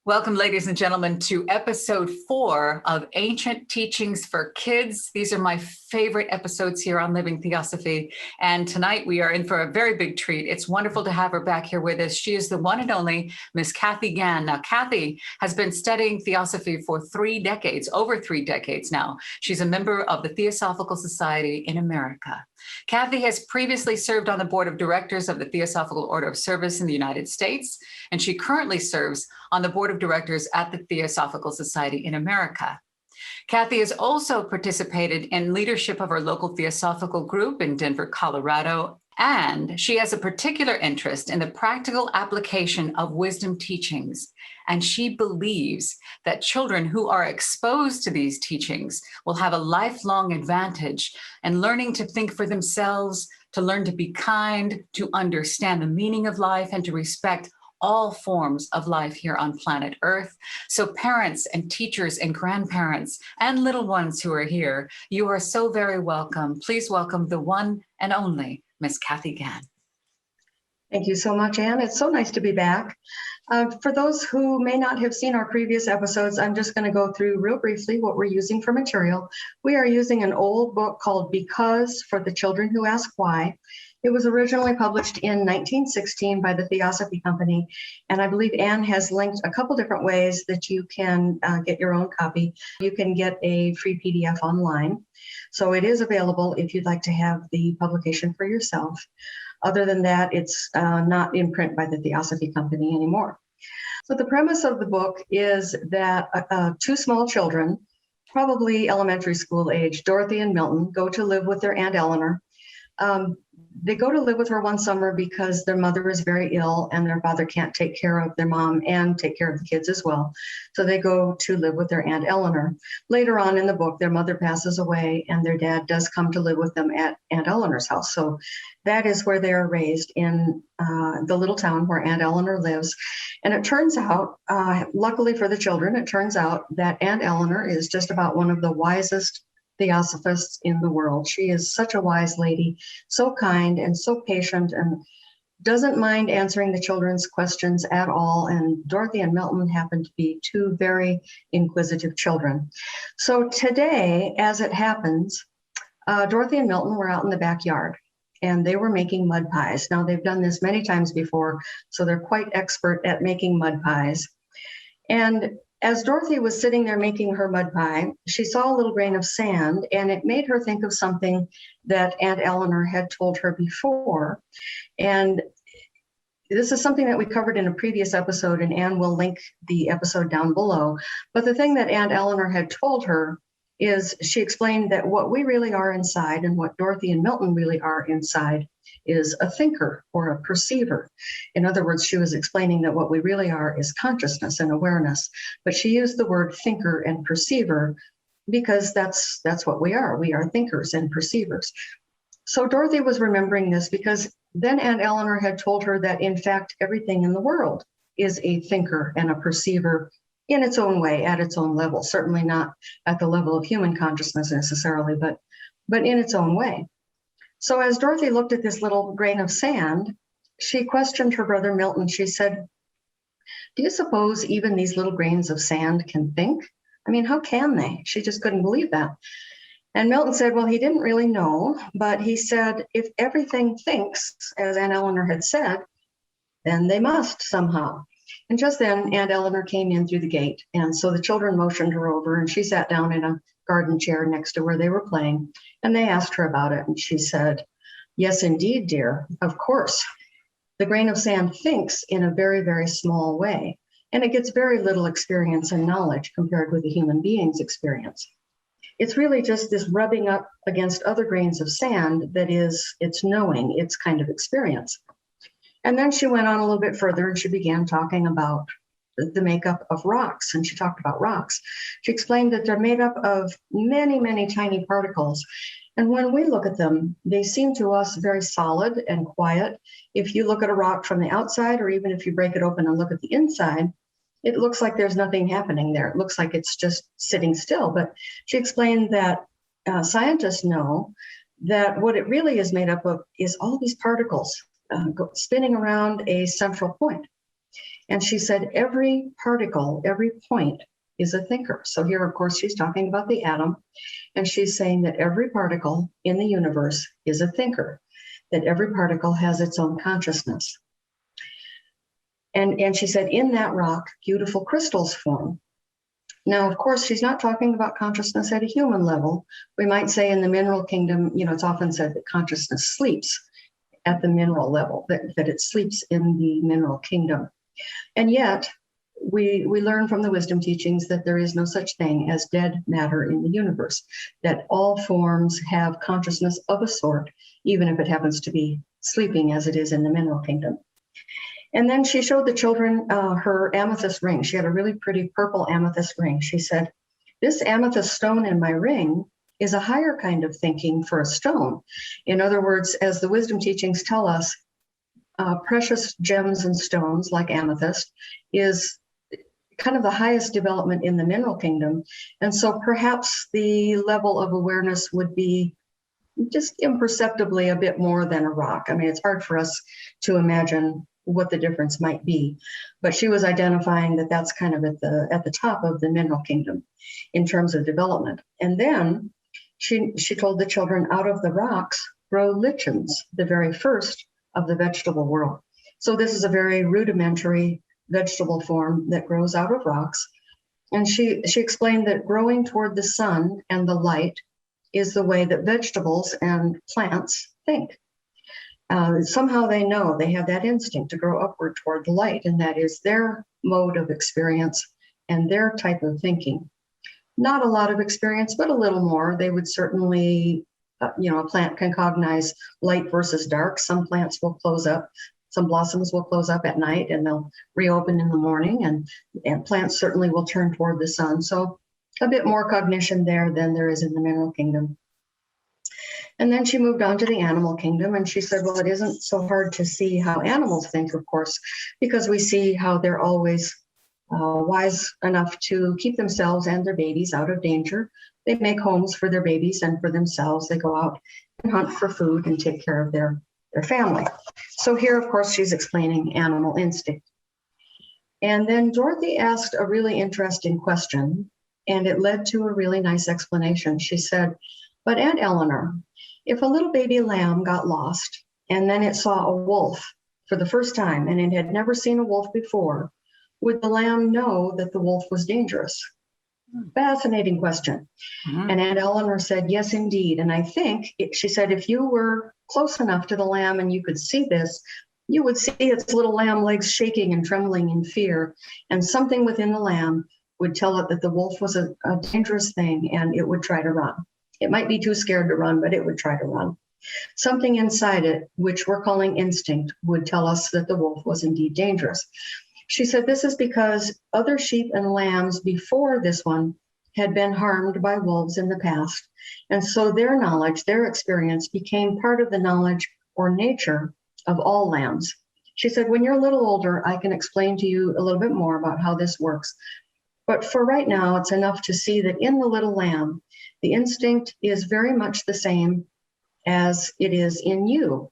Welcome, ladies and gentlemen, to episode 4 of Ancient Teachings for Kids. These are my favorite episodes here on Living Theosophy. And tonight we are in for a very big treat. It's wonderful to have her back here with us. She is the one and only Miss Kathy Gann. Now, Kathy has been studying Theosophy for over 3 decades now. She's a member of the Theosophical Society in America. Kathy has previously served on the board of directors of the Theosophical Order of Service in the United States, and she currently serves on the board of directors at the Theosophical Society in America. Kathy has also participated in leadership of her local Theosophical group in Denver, Colorado, and she has a particular interest in the practical application of wisdom teachings. And she believes that children who are exposed to these teachings will have a lifelong advantage in learning to think for themselves, to learn to be kind, to understand the meaning of life, and to respect all forms of life here on planet Earth. So parents and teachers and grandparents and little ones who are here, you are so very welcome. Please welcome the one and only Miss Kathy Gann. Thank you so much, Anne. It's so nice to be back. For those who may not have seen our previous episodes, I'm just going to go through real briefly what we're using for material. We are using an old book called Because for the Children Who Ask Why. It was originally published in 1916 by the Theosophy Company, and I believe Anne has linked a couple different ways that you can get your own copy. You can get a free PDF online, so it is available if you'd like to have the publication for yourself. Other than that, it's not in print by the Theosophy Company anymore. So the premise of the book is that 2 small children, probably elementary school age, Dorothy and Milton, go to live with their Aunt Eleanor. They go to live with her one summer because their mother is very ill and their father can't take care of their mom and take care of the kids as well. So they go to live with their Aunt Eleanor. Later on in the book, their mother passes away and their dad does come to live with them at Aunt Eleanor's house. So that is where they are raised, in the little town where Aunt Eleanor lives. And it turns out, luckily for the children, it turns out that Aunt Eleanor is just about one of the wisest Theosophists in the world. She is such a wise lady, so kind and so patient, and doesn't mind answering the children's questions at all. And Dorothy and Milton happen to be 2 very inquisitive children. So today, as it happens, Dorothy and Milton were out in the backyard and they were making mud pies. Now, they've done this many times before, so they're quite expert at making mud pies. And as Dorothy was sitting there making her mud pie, she saw a little grain of sand, and it made her think of something that Aunt Eleanor had told her before. And this is something that we covered in a previous episode, and Anne will link the episode down below. But the thing that Aunt Eleanor had told her is, she explained that what we really are inside, and what Dorothy and Milton really are inside, is a thinker or a perceiver. In other words, she was explaining that what we really are is consciousness and awareness. But she used the word thinker and perceiver because that's what we are. We are thinkers and perceivers. So Dorothy was remembering this because then Aunt Eleanor had told her that, in fact, everything in the world is a thinker and a perceiver in its own way, at its own level. Certainly not at the level of human consciousness necessarily, but in its own way. So as Dorothy looked at this little grain of sand, she questioned her brother Milton. She said, "Do you suppose even these little grains of sand can think? I mean, how can they?" She just couldn't believe that. And Milton said, well, he didn't really know, but he said, if everything thinks, as Aunt Eleanor had said, then they must somehow. And just then, Aunt Eleanor came in through the gate. And so the children motioned her over, and she sat down in a garden chair next to where they were playing. And they asked her about it. And she said, "Yes, indeed, dear. Of course. The grain of sand thinks in a very, very small way. And it gets very little experience and knowledge compared with a human being's experience. It's really just this rubbing up against other grains of sand that is its knowing, its kind of experience." And then she went on a little bit further and she began talking about the makeup of rocks. And she talked about rocks. She explained that they're made up of many, many tiny particles. And when we look at them, they seem to us very solid and quiet. If you look at a rock from the outside, or even if you break it open and look at the inside, it looks like there's nothing happening there. It looks like it's just sitting still. But she explained that scientists know that what it really is made up of is all these particles spinning around a central point. And she said, every particle, every point is a thinker. So here, of course, she's talking about the atom, and she's saying that every particle in the universe is a thinker, that every particle has its own consciousness. And she said, in that rock, beautiful crystals form. Now, of course, she's not talking about consciousness at a human level. We might say in the mineral kingdom, it's often said that consciousness sleeps at the mineral level, that it sleeps in the mineral kingdom. And yet, we learn from the wisdom teachings that there is no such thing as dead matter in the universe, that all forms have consciousness of a sort, even if it happens to be sleeping as it is in the mineral kingdom. And then she showed the children her amethyst ring. She had a really pretty purple amethyst ring. She said, this amethyst stone in my ring is a higher kind of thinking for a stone. In other words, as the wisdom teachings tell us, precious gems and stones like amethyst is kind of the highest development in the mineral kingdom. And so perhaps the level of awareness would be just imperceptibly a bit more than a rock. I mean, it's hard for us to imagine what the difference might be, but she was identifying that that's kind of at the top of the mineral kingdom in terms of development. And then she told the children, out of the rocks grow lichens, the very first of the vegetable world. So this is a very rudimentary vegetable form that grows out of rocks. And she explained that growing toward the sun and the light is the way that vegetables and plants think. Somehow they know, they have that instinct to grow upward toward the light, and that is their mode of experience and their type of thinking. Not a lot of experience, but a little more. They would certainly, a plant can cognize light versus dark. Some plants will close up. Some blossoms will close up at night and they'll reopen in the morning, and plants certainly will turn toward the sun. So a bit more cognition there than there is in the mineral kingdom. And then she moved on to the animal kingdom, and she said, well, it isn't so hard to see how animals think, of course, because we see how they're always wise enough to keep themselves and their babies out of danger. They make homes for their babies and for themselves. They go out and hunt for food and take care of their family. So here, of course, she's explaining animal instinct. And then Dorothy asked a really interesting question, and it led to a really nice explanation. She said, but Aunt Eleanor, if a little baby lamb got lost and then it saw a wolf for the first time and it had never seen a wolf before, would the lamb know that the wolf was dangerous? Fascinating question. Mm-hmm. And Aunt Eleanor said, yes, indeed. And I think, she said, if you were close enough to the lamb and you could see this, you would see its little lamb legs shaking and trembling in fear. And something within the lamb would tell it that the wolf was a dangerous thing and it would try to run. It might be too scared to run, but it would try to run. Something inside it, which we're calling instinct, would tell us that the wolf was indeed dangerous. She said this is because other sheep and lambs before this one had been harmed by wolves in the past. And so their knowledge, their experience became part of the knowledge or nature of all lambs. She said, when you're a little older, I can explain to you a little bit more about how this works. But for right now, it's enough to see that in the little lamb, the instinct is very much the same as it is in you.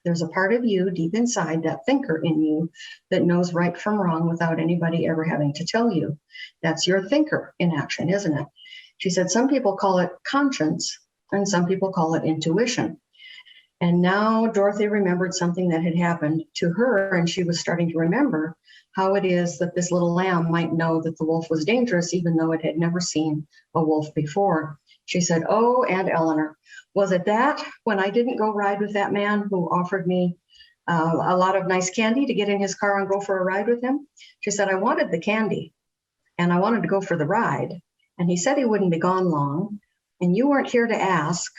There's a part of you deep inside, that thinker in you, that knows right from wrong without anybody ever having to tell you. That's your thinker in action, isn't it? She said some people call it conscience and some people call it intuition. And now Dorothy remembered something that had happened to her, and she was starting to remember how it is that this little lamb might know that the wolf was dangerous, even though it had never seen a wolf before. She said, oh, Aunt Eleanor, was it that when I didn't go ride with that man who offered me a lot of nice candy to get in his car and go for a ride with him? She said, I wanted the candy and I wanted to go for the ride. And he said he wouldn't be gone long. And you weren't here to ask,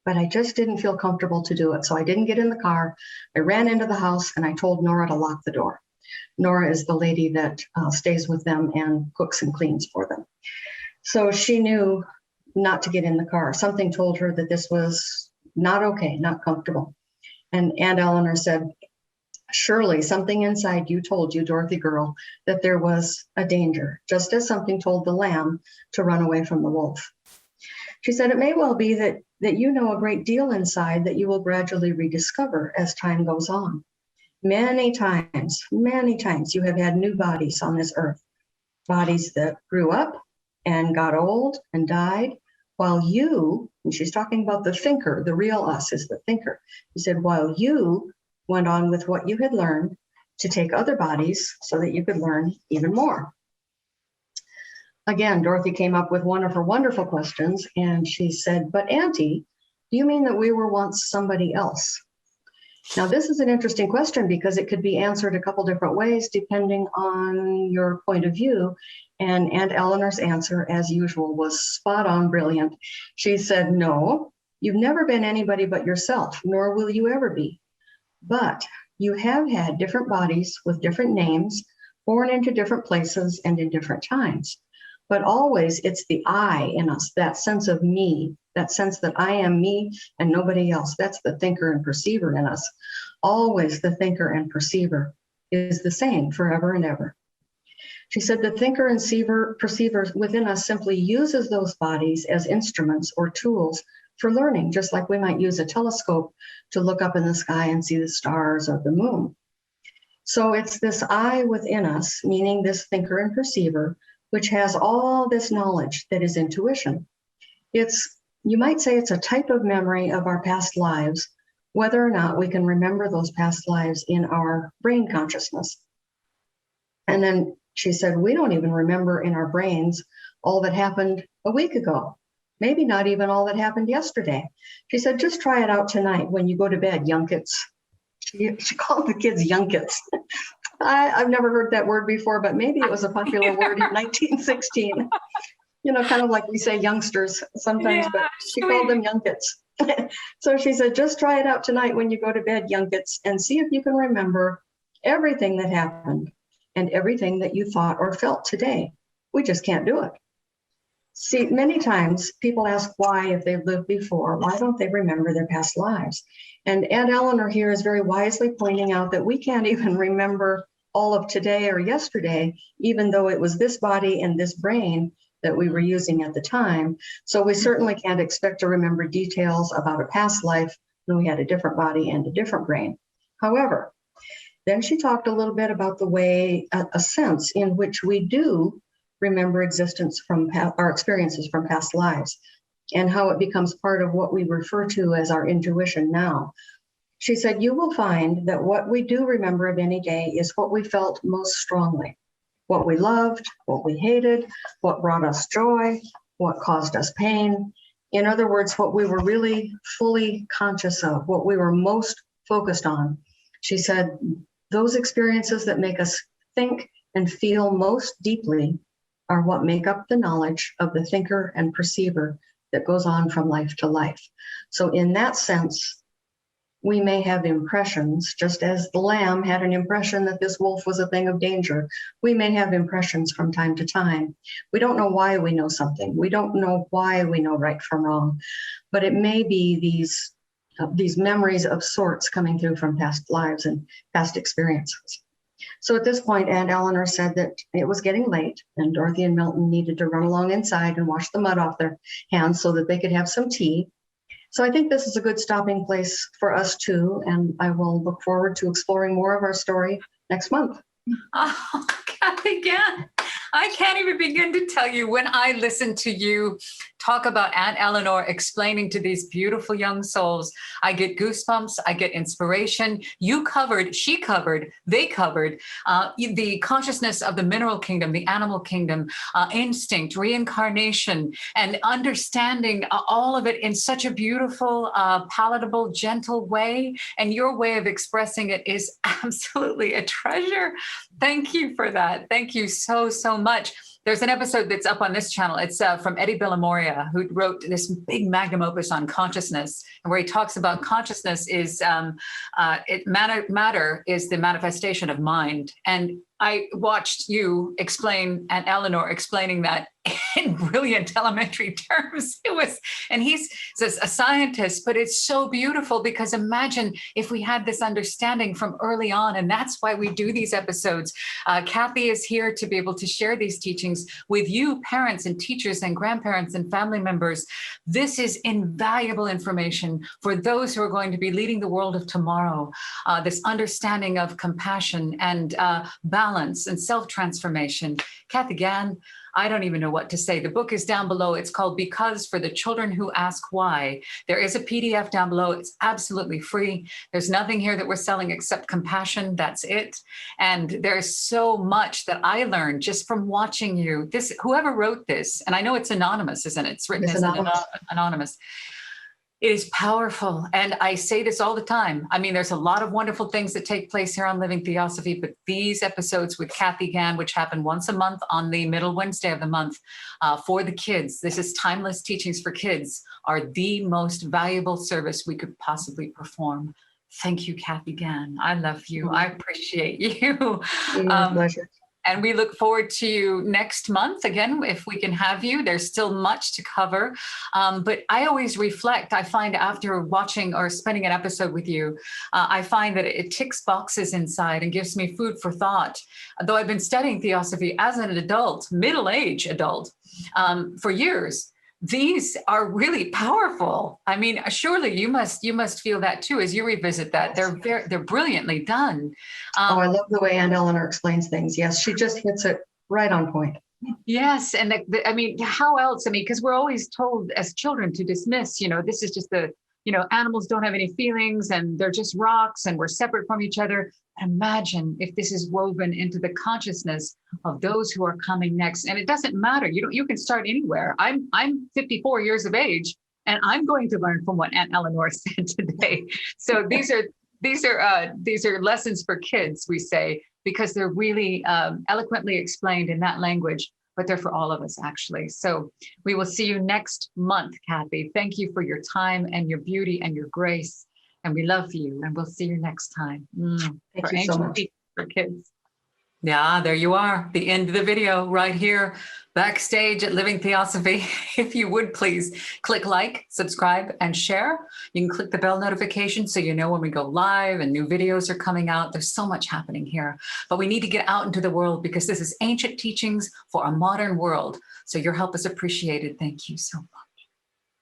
but I just didn't feel comfortable to do it. So I didn't get in the car. I ran into the house and I told Nora to lock the door. Nora is the lady that stays with them and cooks and cleans for them. So she knew not to get in the car. Something told her that this was not okay, not comfortable. And Aunt Eleanor said, surely something inside you told you, Dorothy girl, that there was a danger, just as something told the lamb to run away from the wolf. She said, it may well be that you know a great deal inside that you will gradually rediscover as time goes on. many times you have had new bodies on this earth, bodies that grew up and got old and died, while you, and she's talking about the thinker, the real us is the thinker. She said, while you went on with what you had learned to take other bodies so that you could learn even more. Again, Dorothy came up with one of her wonderful questions, and she said, but Auntie, do you mean that we were once somebody else? Now, this is an interesting question because it could be answered a couple different ways depending on your point of view. And Aunt Eleanor's answer, as usual, was spot on brilliant. She said, no, you've never been anybody but yourself, nor will you ever be. But you have had different bodies with different names, born into different places and in different times. But always it's the I in us, that sense of me, that sense that I am me and nobody else. That's the thinker and perceiver in us. Always the thinker and perceiver is the same forever and ever. She said the thinker and perceiver within us simply uses those bodies as instruments or tools for learning, just like we might use a telescope to look up in the sky and see the stars or the moon. So it's this I within us, meaning this thinker and perceiver, which has all this knowledge that is intuition. You might say it's a type of memory of our past lives, whether or not we can remember those past lives in our brain consciousness. And then she said, we don't even remember in our brains all that happened a week ago, maybe not even all that happened yesterday. She said, just try it out tonight when you go to bed, yunkets. She called the kids yunkets. I've never heard that word before, but maybe it was a popular word in 1916. Kind of like we say youngsters sometimes, but she called them yunkets. So she said, just try it out tonight when you go to bed, yunkets, and see if you can remember everything that happened and everything that you thought or felt today. We just can't do it. See, many times people ask why, if they've lived before, why don't they remember their past lives? And Aunt Eleanor here is very wisely pointing out that we can't even remember all of today or yesterday, even though it was this body and this brain that we were using at the time. So we certainly can't expect to remember details about a past life when we had a different body and a different brain. However, then she talked a little bit about the way, a sense in which we do remember existence from our experiences from past lives, and how it becomes part of what we refer to as our intuition now. She said, you will find that what we do remember of any day is what we felt most strongly, what we loved, what we hated, what brought us joy, what caused us pain. In other words, what we were really fully conscious of, what we were most focused on. She said, those experiences that make us think and feel most deeply are what make up the knowledge of the thinker and perceiver that goes on from life to life. So in that sense, we may have impressions, just as the lamb had an impression that this wolf was a thing of danger. We may have impressions from time to time. We don't know why we know something. We don't know why we know right from wrong, but it may be these memories of sorts coming through from past lives and past experiences. So at this point, Aunt Eleanor said that it was getting late and Dorothy and Milton needed to run along inside and wash the mud off their hands so that they could have some tea. So I think this is a good stopping place for us too, and I will look forward to exploring more of our story next month. Oh, Kathy, Gann, I can't even begin to tell you when I listen to you talk about Aunt Eleanor explaining to these beautiful young souls, I get goosebumps, I get inspiration. She covered, they covered the consciousness of the mineral kingdom, the animal kingdom, instinct, reincarnation, and understanding all of it in such a beautiful, palatable, gentle way. And your way of expressing it is absolutely a treasure. Thank you for that. Thank you so, so much. There's an episode that's up on this channel. It's from Eddie Villamoria, who wrote this big magnum opus on consciousness, and where he talks about consciousness is matter is the manifestation of mind. And I watched you explain and Eleanor explaining that in brilliant elementary terms. It was, and he's a scientist, but it's so beautiful because imagine if we had this understanding from early on, and that's why we do these episodes. Kathy is here to be able to share these teachings with you, parents and teachers and grandparents and family members. This is invaluable information for those who are going to be leading the world of tomorrow. This understanding of compassion and balance and self-transformation. Kathy Gann, I don't even know what to say. The book is down below. It's called Because for the Children Who Ask Why. There is a PDF down below. It's absolutely free. There's nothing here that we're selling except compassion. That's it. And there's so much that I learned just from watching you. This, whoever wrote this, and I know it's anonymous, isn't it? It's written as anonymous. It is powerful. And I say this all the time. I mean, there's a lot of wonderful things that take place here on Living Theosophy, but these episodes with Kathy Gann, which happen once a month on the middle Wednesday of the month for the kids, this is timeless teachings for kids, are the most valuable service we could possibly perform. Thank you, Kathy Gann. I love you. I appreciate you. My pleasure. And we look forward to you next month again, if we can have you. There's still much to cover. But I always reflect, I find after watching or spending an episode with you, I find that it ticks boxes inside and gives me food for thought. Though I've been studying Theosophy as an adult, middle-aged adult, for years, these are really powerful. I mean, surely you must feel that too as you revisit that. They're brilliantly done. I love the way Aunt Eleanor explains things. Yes, she just hits it right on point. Yes, and I mean, how else? I mean, because we're always told as children to dismiss. This is just animals don't have any feelings and they're just rocks and we're separate from each other. Imagine if this is woven into the consciousness of those who are coming next. And it doesn't matter. You can start anywhere. I'm 54 years of age and I'm going to learn from what Aunt Eleanor said today. So these are lessons for kids, we say, because they're really eloquently explained in that language, but they're for all of us actually. So we will see you next month, Kathy. Thank you for your time and your beauty and your grace. And we love you, and we'll see you next time. Thank you so much. For kids. Yeah, there you are. The end of the video right here, backstage at Living Theosophy. If you would please click like, subscribe, and share. You can click the bell notification so you know when we go live and new videos are coming out. There's so much happening here, but we need to get out into the world because this is ancient teachings for a modern world. So your help is appreciated. Thank you so much.